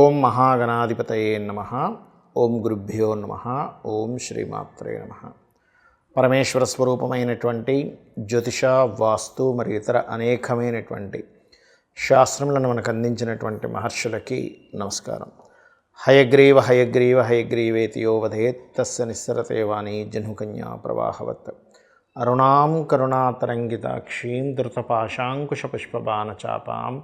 ఓం మహాగణాధిపతయే నమః. ఓం గురుభ్యో నమః. ఓం శ్రీమాత్రే నమః. పరమేశ్వర స్వరూపమైనటువంటి జ్యోతిష, వాస్తు మరియు ఇతర అనేకమైనటువంటి శాస్త్రములను మనకు అందించినటువంటి మహర్షులకి నమస్కారం. హయగ్రీవ హయగ్రీవ హయగ్రీవేతి యో వదేత్ తస్య నిస్సరతే వాణి జహ్నుకన్యా ప్రవాహవత్. అరుణాం కరుణాతరంగితాక్షీం ధృతపాశాంకుశపుష్పబాణచాపాం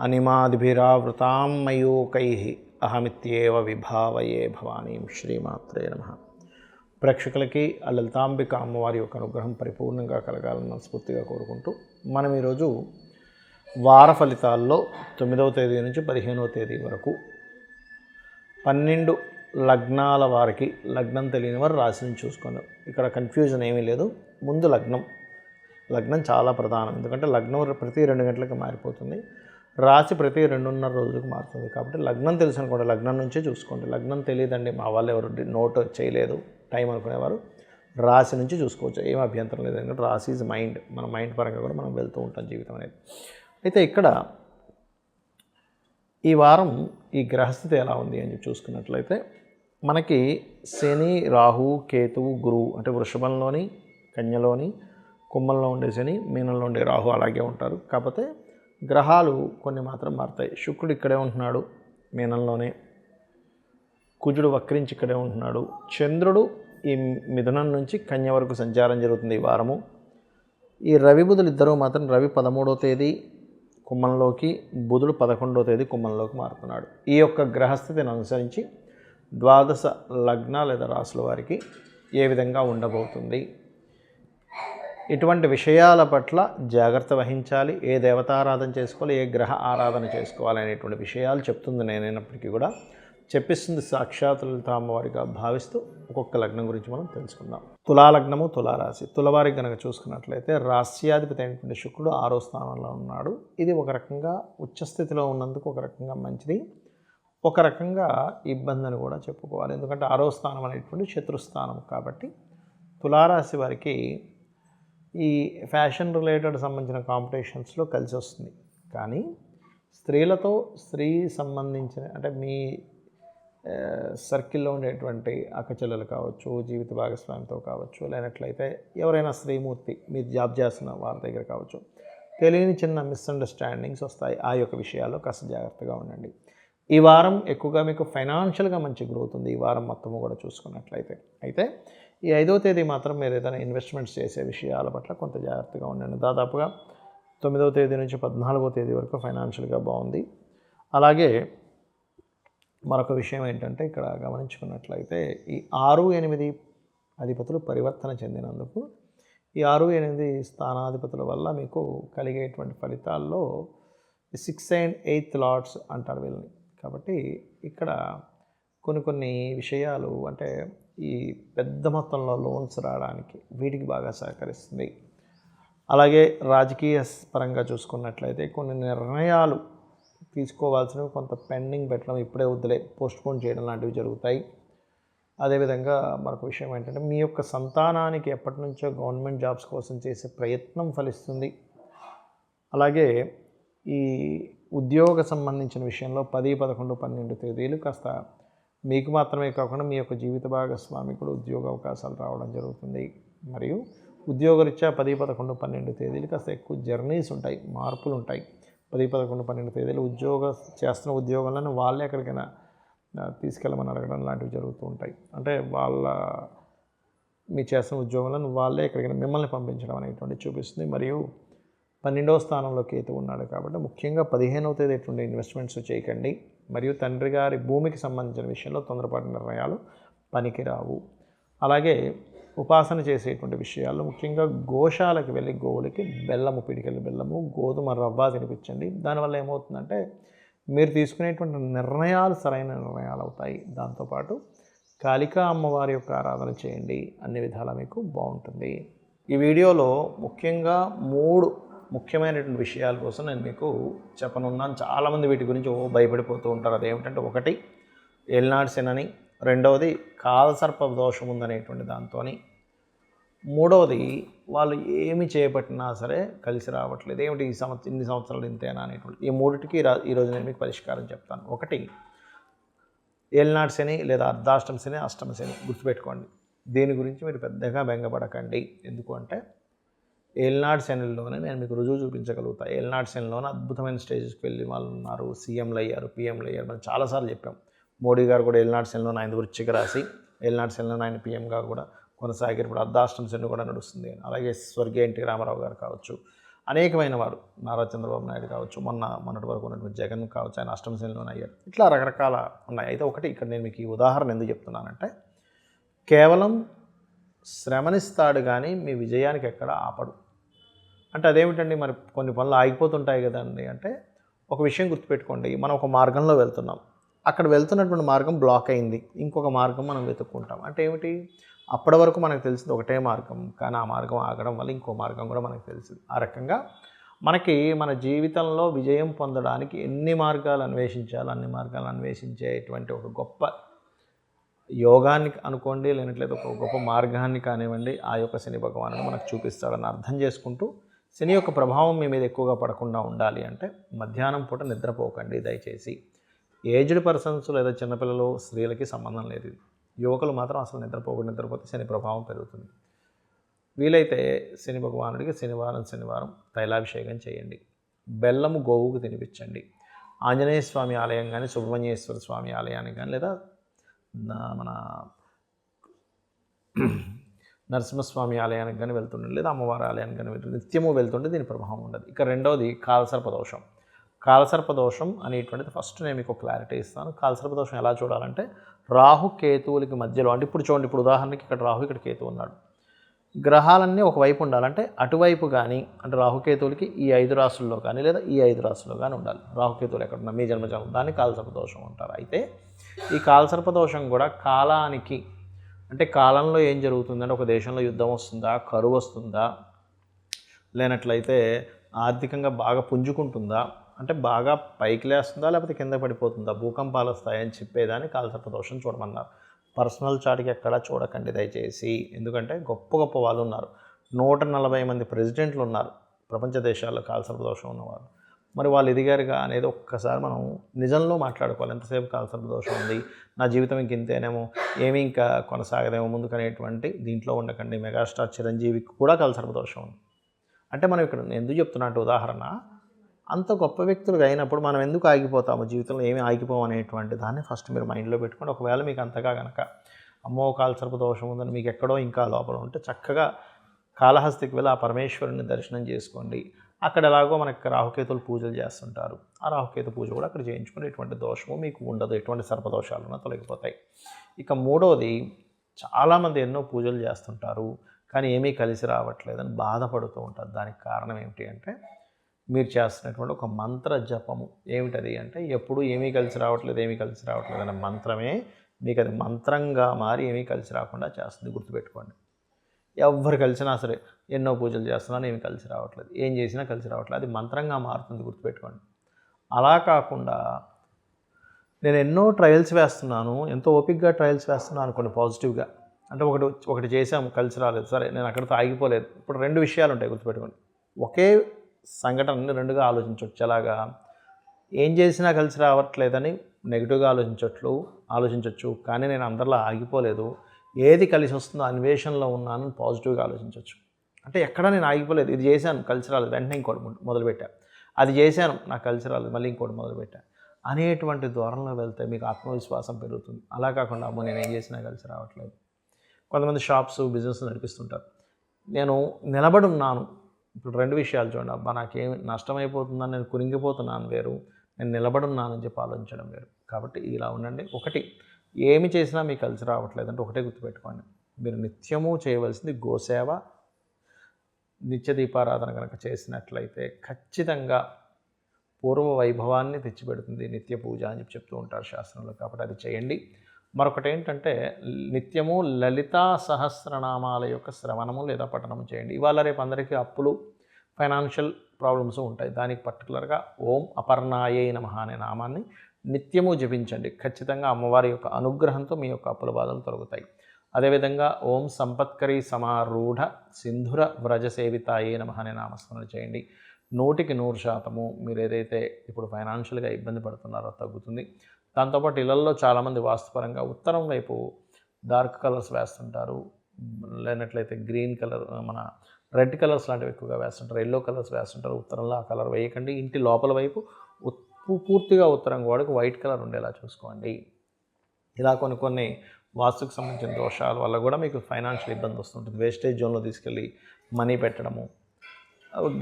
అనిమాదిభిరావృతాం మయూకైః అహమిత్యేవ విభావయే భవానీం. శ్రీమాత్రే నమః. ప్రేక్షకులకి ఆ లలితాంబిక అమ్మవారి యొక్క అనుగ్రహం పరిపూర్ణంగా కలగాలని మనస్ఫూర్తిగా కోరుకుంటూ మనం ఈరోజు వార ఫలితాల్లో 9వ తేదీ నుంచి 15వ తేదీ వరకు 12 లగ్నాల వారికి, లగ్నం తెలియని వారు రాశిని చూసుకున్నాం. ఇక్కడ కన్ఫ్యూజన్ ఏమీ లేదు. ముందు లగ్నం చాలా ప్రధానం. ఎందుకంటే లగ్నం ప్రతి 2 గంటలకు మారిపోతుంది, రాశి ప్రతి 2.5 రోజులకు మారుతుంది. కాబట్టి లగ్నం తెలుసు అనుకోండి, లగ్నం నుంచే చూసుకోండి. లగ్నం తెలియదండి, మా వాళ్ళు ఎవరు నోట్ చేయలేదు టైం అనుకునేవారు రాశి నుంచి చూసుకోవచ్చు, ఏం అభ్యంతరం లేదు. ఎందుకంటే రాశి ఈజ్ మైండ్, మన మైండ్ పరంగా కూడా మనం వెళ్తూ ఉంటాం జీవితం అనేది. అయితే ఇక్కడ ఈ వారం ఈ గ్రహస్థితి ఎలా ఉంది అని చూసుకున్నట్లయితే మనకి శని, రాహు, కేతువు, గురువు అంటే వృషభంలోని, కన్యలోని, కుంభంలో ఉండే శని, మీనంలో ఉండే రాహు అలాగే ఉంటారు. కాకపోతే గ్రహాలు కొన్ని మాత్రం మారుతాయి. శుక్రుడు ఇక్కడే ఉంటున్నాడు మీనంలోనే, కుజుడు వక్రించి ఇక్కడే ఉంటున్నాడు, చంద్రుడు ఈ మిథునం నుంచి కన్య వరకు సంచారం జరుగుతుంది ఈ వారము. ఈ రవి బుధులు ఇద్దరూ మాత్రం రవి 13వ తేదీ కుంభంలోకి, బుధుడు 11వ తేదీ కుంభంలోకి మారుతున్నాడు. ఈ యొక్క గ్రహస్థితిని అనుసరించి ద్వాదశ లగ్న లేదా రాశుల వారికి ఏ విధంగా ఉండబోతుంది, ఇటువంటి విషయాల పట్ల జాగ్రత్త వహించాలి, ఏ దేవతారాధన చేసుకోవాలి, ఏ గ్రహ ఆరాధన చేసుకోవాలి అనేటువంటి విషయాలు చెప్తుంది నేనైనప్పటికీ కూడా చెప్పిస్తుంది సాక్షాత్ లలిత అమ్మవారిగా భావిస్తూ ఒక్కొక్క లగ్నం గురించి మనం తెలుసుకుందాం. తులాలగ్నము, తులారాశి. తులవారికి కనుక చూసుకున్నట్లయితే రాశ్యాధిపతి అయినటువంటి శుక్రుడు 6వ స్థానంలో ఉన్నాడు. ఇది ఒక రకంగా ఉచ్చస్థితిలో ఉన్నందుకు ఒక రకంగా మంచిది, ఒక రకంగా ఇబ్బంది అని కూడా చెప్పుకోవాలి. ఎందుకంటే 6వ స్థానం అనేటువంటి శత్రుస్థానం. కాబట్టి తులారాశి వారికి ఈ ఫ్యాషన్ రిలేటెడ్ సంబంధించిన కాంపిటీషన్స్లో కలిసి వస్తుంది. కానీ స్త్రీలతో, స్త్రీ సంబంధించిన అంటే మీ సర్కిల్లో ఉండేటువంటి అక్కచెల్లెలు కావచ్చు, జీవిత భాగస్వామితో కావచ్చు, లేనట్లయితే ఎవరైనా స్త్రీమూర్తి మీరు జాబ్ చేస్తున్న వారి దగ్గర కావచ్చు, తెలియని చిన్న మిస్అండర్స్టాండింగ్స్ వస్తాయి. ఆ యొక్క విషయాల్లో కాస్త జాగ్రత్తగా ఉండండి. ఈ వారం ఎక్కువగా మీకు ఫైనాన్షియల్గా మంచి గ్రోత్ ఉంది ఈ వారం మొత్తము కూడా చూసుకున్నట్లయితే. అయితే ఈ 5వ తేదీ మాత్రం మీరు ఏదైనా ఇన్వెస్ట్మెంట్స్ చేసే విషయాల పట్ల కొంత జాగ్రత్తగా ఉండండి. దాదాపుగా 9వ తేదీ నుంచి 14వ తేదీ వరకు ఫైనాన్షియల్గా బాగుంది. అలాగే మరొక విషయం ఏంటంటే ఇక్కడ గమనించుకున్నట్లయితే ఈ 6, 8 అధిపతులు పరివర్తన చెందినందుకు ఈ 6, 8 స్థానాధిపతుల వల్ల మీకు కలిగేటువంటి ఫలితాల్లో 6 and 8 లార్డ్స్ అంటారు వీళ్ళని. కాబట్టి ఇక్కడ కొన్ని విషయాలు అంటే ఈ పెద్ద మొత్తంలో లోన్స్ రావడానికి వీటికి బాగా సహకరిస్తుంది. అలాగే రాజకీయ పరంగా చూసుకున్నట్లయితే కొన్ని నిర్ణయాలు తీసుకోవాల్సినవి కొంత పెండింగ్ పెట్టడం, ఇప్పుడే వద్దులే పోస్ట్పోన్ చేయడం లాంటివి జరుగుతాయి. అదేవిధంగా మరొక విషయం ఏంటంటే మీ యొక్క సంతానానికి ఎప్పటి నుంచో గవర్నమెంట్ జాబ్స్ కోసం చేసే ప్రయత్నం ఫలిస్తుంది. అలాగే ఈ ఉద్యోగ సంబంధించిన విషయంలో 10, 11, 12 తేదీలు కాస్త మీకు మాత్రమే కాకుండా మీ యొక్క జీవిత భాగస్వామి కూడా ఉద్యోగ అవకాశాలు రావడం జరుగుతుంది. మరియు ఉద్యోగరీత్యా 10, 11, 12 తేదీలు కాస్త ఎక్కువ జర్నీస్ ఉంటాయి, మార్పులు ఉంటాయి. 10, 11, 12 తేదీలు చేస్తున్న ఉద్యోగాలను వాళ్ళే ఎక్కడికైనా తీసుకెళ్ళమని అడగడం లాంటివి జరుగుతూ ఉంటాయి. అంటే మీ చేస్తున్న ఉద్యోగాలను వాళ్ళే ఎక్కడికైనా మిమ్మల్ని పంపించడం అనేటువంటి చూపిస్తుంది. మరియు 12వ స్థానంలో కేతు ఉన్నాడు. కాబట్టి ముఖ్యంగా 15వ తేదీ ఎటువంటి ఇన్వెస్ట్మెంట్స్ చేయకండి. మరియు తండ్రి గారి భూమికి సంబంధించిన విషయంలో తొందరపాటు నిర్ణయాలు పనికిరావు. అలాగే ఉపాసన చేసేటువంటి విషయాల్లో ముఖ్యంగా గోశాలకు వెళ్ళి గోవులకి బెల్లము, పిడికెళ్ళి బెల్లము, గోధుమ రవ్వ తినిపించండి. దానివల్ల ఏమవుతుందంటే మీరు తీసుకునేటువంటి నిర్ణయాలు సరైన నిర్ణయాలు అవుతాయి. దాంతోపాటు కాళికా అమ్మవారి యొక్క ఆరాధన చేయండి, అన్ని విధాలా మీకు బాగుంటుంది. ఈ వీడియోలో ముఖ్యంగా 3 ముఖ్యమైనటువంటి విషయాల కోసం నేను మీకు చెప్పనున్నాను. చాలామంది వీటి గురించి భయపడిపోతూ ఉంటారు. అదేమిటంటే 1 ఏలినాడు శని, 2వది కాలసర్ప దోషం ఉందనేటువంటి దాంతో, 3వది వాళ్ళు ఏమి చేపట్టినా సరే కలిసి రావట్లేదు. ఏమిటి ఇన్ని సంవత్సరాలు ఇంతేనా అనేటువంటి ఈ 3టికి ఈరోజు నేను మీకు పరిష్కారం చెప్తాను. 1 ఏలినాటి శని లేదా అర్ధాష్టమ శని, అష్టమ శని గుర్తుపెట్టుకోండి. దీని గురించి మీరు పెద్దగా బెంగపడకండి. ఎందుకు అంటే ఏలినాటి శనిలోనే నేను మీకు రుజువు చూపించగలుగుతా. ఏలినాటి శనిలోనే అద్భుతమైన స్టేజెస్కి వెళ్ళి వాళ్ళు ఉన్నారు, సీఎంలు అయ్యారు, పీఎంలు అయ్యారు. మనం చాలాసార్లు చెప్పాం. మోడీ గారు కూడా ఏలినాటి శనిలో ఆయన వృశ్చిక రాశి, ఏలినాటి శనిలో ఆయన పీఎంగా కూడా కొనసాగారు. ఇప్పుడు అర్ధాష్టమ శని కూడా నడుస్తుంది. అలాగే స్వర్గీయ ఎన్టీ రామారావు గారు కావచ్చు, అనేకమైన వారు, నారా చంద్రబాబు నాయుడు కావచ్చు, మొన్నటి వరకు ఉన్నటువంటి జగన్ కావచ్చు, ఆయన అష్టమ శనిలోనే అయ్యారు. ఇట్లా రకరకాల ఉన్నాయి. అయితే ఒకటి ఇక్కడ నేను మీకు ఈ ఉదాహరణ ఎందుకు చెప్తున్నానంటే, కేవలం శ్రమనిస్తాడు కానీ మీ విజయానికి ఎక్కడ ఆపడు. అంటే అదేమిటండి, మరి కొన్ని పనులు ఆగిపోతుంటాయి కదండి అంటే, ఒక విషయం గుర్తుపెట్టుకోండి. మనం ఒక మార్గంలో వెళ్తున్నాం, అక్కడ వెళ్తున్నటువంటి మార్గం బ్లాక్ అయింది, ఇంకొక మార్గం మనం వెతుక్కుంటాం. అంటే ఏమిటి, అప్పటి వరకు మనకు తెలిసింది ఒకటే మార్గం, కానీ ఆ మార్గం ఆగడం వల్ల ఇంకో మార్గం కూడా మనకు తెలిసింది. ఆ రకంగా మనకి మన జీవితంలో విజయం పొందడానికి ఎన్ని మార్గాలు అన్వేషించాలో అన్ని మార్గాలు అన్వేషించేటువంటి ఒక గొప్ప యోగాన్ని అనుకోండి, లేనట్లయితే ఒక గొప్ప మార్గాన్ని కానివ్వండి, ఆ యొక్క శని భగవానుడు మనకు చూపిస్తాడని అర్థం చేసుకుంటూ, శని యొక్క ప్రభావం మీ మీద ఎక్కువగా పడకుండా ఉండాలి అంటే మధ్యాహ్నం పూట నిద్రపోకండి దయచేసి. ఏజ్డ్ పర్సన్స్ లేదా చిన్నపిల్లలు, స్త్రీలకి సంబంధం లేదు. యువకులు మాత్రం అసలు నిద్రపోతే శని ప్రభావం పెరుగుతుంది. వీలైతే శని భగవానుడికి శనివారం తైలాభిషేకం చేయండి. బెల్లము గోవుకు తినిపించండి. ఆంజనేయ స్వామి ఆలయం కానీ, సుబ్రహ్మణ్యేశ్వర స్వామి ఆలయానికి కానీ, లేదా మన నరసింహస్వామి ఆలయానికి కానీ వెళ్తుండండి, లేదా అమ్మవారి ఆలయానికి కానీ నిత్యము వెళ్తుంటే దీని ప్రభావం ఉండదు. ఇక రెండవది కాలసర్పదోషం. కాలసర్పదోషం అనేటువంటిది ఫస్ట్ నేను మీకు క్లారిటీ ఇస్తాను. కాలసర్పదోషం ఎలా చూడాలంటే, రాహు కేతువులకి మధ్యలో, అంటే ఇప్పుడు చూడండి, ఇప్పుడు ఉదాహరణకి ఇక్కడ రాహు, ఇక్కడ కేతువు ఉన్నాడు. గ్రహాలన్నీ ఒకవైపు ఉండాలంటే అటువైపు కానీ, అంటే రాహుకేతువులకి ఈ 5 రాశుల్లో కానీ, లేదా ఈ 5 రాశుల్లో కానీ ఉండాలి. రాహుకేతువులు ఎక్కడున్నా మీ జన్మజాలం, దాన్ని కాలసర్పదోషం అంటారు. అయితే ఈ కాలసర్పదోషం కూడా కాలానికి, అంటే కాలంలో ఏం జరుగుతుందంటే, ఒక దేశంలో యుద్ధం వస్తుందా, కరువు వస్తుందా, లేనట్లయితే ఆర్థికంగా బాగా పుంజుకుంటుందా, అంటే బాగా పైకి లేస్తుందా, లేకపోతే కింద పడిపోతుందా, భూకంపాలు వస్తాయని చెప్పేదాన్ని కాలసర్పదోషం చూడమన్నారు. పర్సనల్ చార్ట్కి ఎక్కడా చూడకండి దయచేసి. ఎందుకంటే గొప్ప గొప్ప వాళ్ళు ఉన్నారు. 140 మంది ప్రెసిడెంట్లు ఉన్నారు ప్రపంచ దేశాల్లో కాలసర్పదోషం ఉన్నవాళ్ళు. మరి వాళ్ళు ఎదిగారుగా అనేది ఒక్కసారి మనం నిజంలో మాట్లాడుకోవాలి. ఎంతసేపు కాలసర్పదోషం ఉంది, నా జీవితం ఇంక ఇంతేనేమో, ఏమీ ఇంకా కొనసాగదేమో ముందుకనేటువంటి దీంట్లో ఉండకండి. మెగాస్టార్ చిరంజీవికి కూడా కాలసర్పదోషం ఉంది. అంటే మనం ఇక్కడ ఎందుకు చెప్తున్నా అంటే, ఉదాహరణ, అంత గొప్ప వ్యక్తులుగా అయినప్పుడు మనం ఎందుకు ఆగిపోతాము, జీవితంలో ఏమీ ఆగిపోము అనేటువంటి దాన్ని ఫస్ట్ మీరు మైండ్లో పెట్టుకోండి. ఒకవేళ మీకు అంతగా కనుక అమ్మో కాలసర్పదోషం ఉందని మీకు ఎక్కడో ఇంకా లోపల ఉంటే, చక్కగా కాళహస్తికి వెళ్ళి ఆ పరమేశ్వరుని దర్శనం చేసుకోండి. అక్కడ ఎలాగో మనకి రాహుకేతులు పూజలు చేస్తుంటారు. ఆ రాహుకేతు పూజ కూడా అక్కడ చేయించుకుని ఎటువంటి దోషము మీకు ఉండదు, ఎటువంటి సర్పదోషాలున్నా తొలగిపోతాయి. ఇక మూడవది, చాలామంది ఎన్నో పూజలు చేస్తుంటారు కానీ ఏమీ కలిసి రావట్లేదని బాధపడుతూ ఉంటారు. దానికి కారణం ఏమిటి అంటే, మీరు చేస్తున్నటువంటి ఒక మంత్ర జపము. ఏమిటది అంటే, ఎప్పుడు ఏమీ కలిసి రావట్లేదు అనే మంత్రమే మీకు అది మంత్రంగా మారి ఏమీ కలిసి రాకుండా చేస్తుంది. గుర్తుపెట్టుకోండి. ఎవరు కలిసినా సరే, ఎన్నో పూజలు చేస్తున్నాను ఏమీ కలిసి రావట్లేదు, ఏం చేసినా కలిసి రావట్లేదు, అది మంత్రంగా మారుతుంది. గుర్తుపెట్టుకోండి. అలా కాకుండా నేను ఎన్నో ట్రయల్స్ వేస్తున్నాను, ఎంతో ఓపికగా ట్రయల్స్ వేస్తున్నాను అనుకోండి పాజిటివ్గా. అంటే ఒకటి చేసాము కలిసి రాలేదు, సరే నేను అక్కడితో ఆగిపోలేదు. ఇప్పుడు 2 విషయాలు ఉంటాయి గుర్తుపెట్టుకోండి. ఒకే సంఘటనని 2గా ఆలోచించవచ్చు. ఎలాగా, ఏం చేసినా కలిసి రావట్లేదని నెగిటివ్గా ఆలోచించవచ్చు, కానీ నేను అందరిలో ఆగిపోలేదు, ఏది కలిసి వస్తుందో అన్వేషణలో ఉన్నాను పాజిటివ్గా ఆలోచించవచ్చు. అంటే ఎక్కడ నేను ఆగిపోలేదు, ఇది చేశాను కలిసి రాలేదు, వెంటనే ఇంకోటి మొదలుపెట్టాను, అది చేశాను నాకు కలిసి రాలేదు, మళ్ళీ ఇంకోటి మొదలుపెట్టాను అనేటువంటి ధోరణిలో వెళ్తే మీకు ఆత్మవిశ్వాసం పెరుగుతుంది. అలా కాకుండా అమ్మో నేను ఏం చేసినా కలిసి రావట్లేదు. కొంతమంది షాప్స్ బిజినెస్ నడిపిస్తుంటారు, నేను నిలబడి ఉన్నాను. ఇప్పుడు 2 విషయాలు చూడండి. అబ్బా నాకేమి నష్టమైపోతుందని నేను కురింగిపోతున్నాను వేరు, నేను నిలబడి ఉన్నానని చెప్పి ఆలోచించడం వేరు. కాబట్టి ఇలా ఉండండి. ఒకటి, ఏమి చేసినా మీకు కలిసి రావట్లేదు అంటే ఒకటే గుర్తుపెట్టుకోండి, మీరు నిత్యము చేయవలసింది గోసేవ, నిత్య దీపారాధన కనుక చేసినట్లయితే ఖచ్చితంగా పూర్వ వైభవాన్ని తెచ్చిపెడుతుంది నిత్య పూజ అని చెప్తూ ఉంటారు శాస్త్రంలో. కాబట్టి అది చేయండి. మరొకటి ఏంటంటే, నిత్యము లలితా సహస్రనామాల యొక్క శ్రవణము లేదా పఠనము చేయండి. ఇవాళ రేపు అందరికీ అప్పులు, ఫైనాన్షియల్ ప్రాబ్లమ్స్ ఉంటాయి. దానికి పర్టికులర్గా ఓం అపర్ణాయే నమః అనే నామాన్ని నిత్యము జపించండి. ఖచ్చితంగా అమ్మవారి యొక్క అనుగ్రహంతో మీ యొక్క అప్పుల బాధలు తొలగుతాయి. అదేవిధంగా ఓం సంపత్కరీ సమారూఢ సింధుర వ్రజ సేవితాయే నమః అనే నామస్మరణ చేయండి. 100% మీరు ఏదైతే ఇప్పుడు ఫైనాన్షియల్గా ఇబ్బంది పడుతున్నారో తగ్గుతుంది. దాంతోపాటు ఇళ్లల్లో చాలామంది వాస్తుపరంగా ఉత్తరం వైపు డార్క్ కలర్స్ వేస్తుంటారు, లేనట్లయితే గ్రీన్ కలర్, మన రెడ్ కలర్స్ లాంటివి ఎక్కువగా వేస్తుంటారు, ఎల్లో కలర్స్ వేస్తుంటారు. ఉత్తరంలో ఆ కలర్ వేయకండి. ఇంటి లోపల వైపు పూర్తిగా ఉత్తరం గోడకు వైట్ కలర్ ఉండేలా చూసుకోండి. ఇలా కొన్ని వాస్తుకు సంబంధించిన దోషాల వల్ల కూడా మీకు ఫైనాన్షియల్ ఇబ్బంది వస్తుంటుంది. వేస్టేజ్ జోన్లో తీసుకెళ్ళి మనీ పెట్టడము,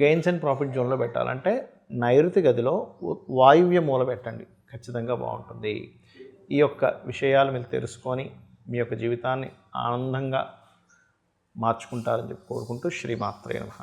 గెయిన్స్ అండ్ ప్రాఫిట్ జోన్లో పెట్టాలంటే నైరుతి గదిలో వాయువ్య మూల పెట్టండి, ఖచ్చితంగా బాగుంటుంది. ఈ యొక్క విషయాలు మీరు తెలుసుకొని మీ యొక్క జీవితాన్ని ఆనందంగా మార్చుకుంటారని చెప్పి కోరుకుంటూ శ్రీమాత్రే నమః.